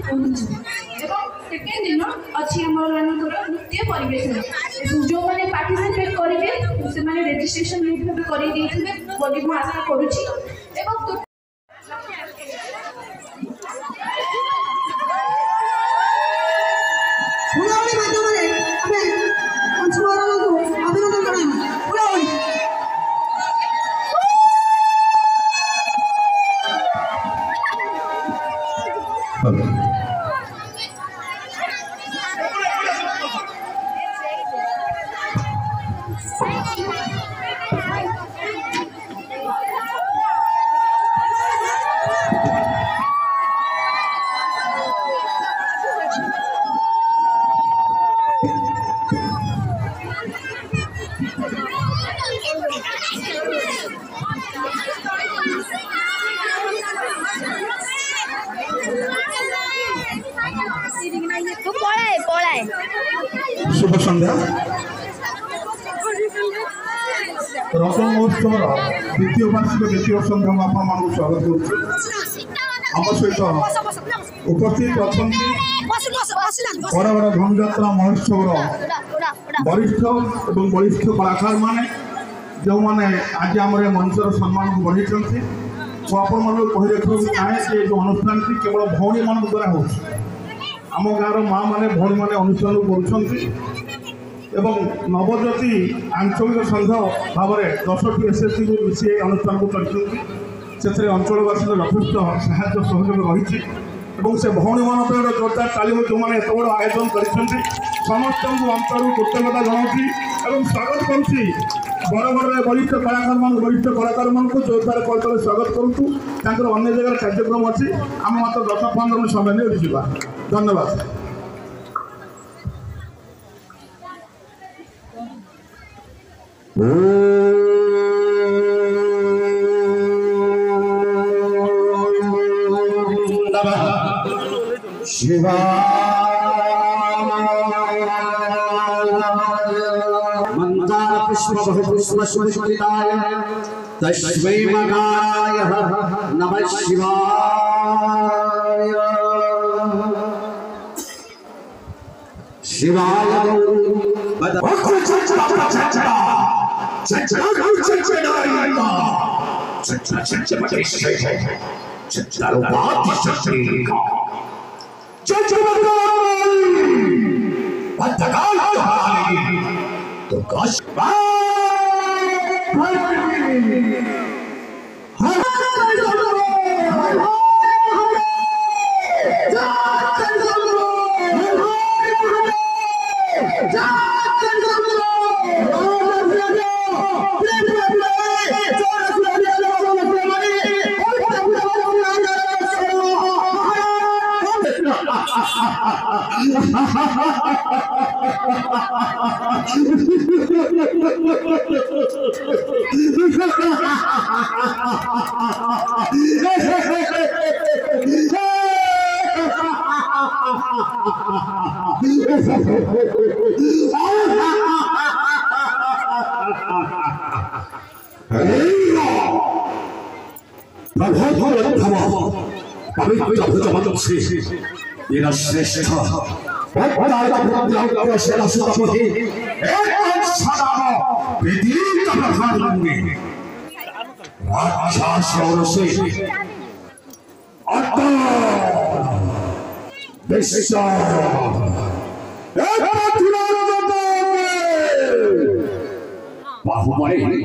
Second दिन अच्छी नृत्य परिवेशन जो मैंने पार्टिसिपेट करेंगे से रेजिस्ट्रेशन कर आशा करुँच शुभ संध्या रज महोत्सव द्वितीय वार्षिक द्वितीय संध्या आपण स्वागत करुम सहित उपस्थित अच्छा बरगड़ धनुजात्रा महोत्सव वरिष्ठ और बलिष्ठ कलाकार माने जो मैंने आज आम मंचर सम्मान को बढ़ी आपण मन कही रखा चाहे जो अनुष्ठान केवल भौणी मान द्वारा हो आम गाँव माँ मैंने भौणी मैंने अनुष्ठान कर नवज्योति आंचलिक संघ भाव में 10टी एसएससी को मिसी अनुष्ठान को चलते अंचलवासी यथेष साहय सहयोग रही से भौणी मान जोरदार तालीम जो मैंने एत बड़ आयोजन कर समस्त अंतर कृतज्ञता जनाऊँ स्वागत करुँच बरगढ़ वरिष्ठ कलाकार मान जोरदार करतले स्वागत करूँ अन्य जगह कार्यक्रम अच्छी आम मात्र 10-15 मिनट समय नहीं जा धन्यवाद। शिवा मंदार पुष्प बहुपुष्प सुष्मिताय तस्मै मगाय नमः शिवाय शिवाय तो काश श्रेष्ठ बाहुबली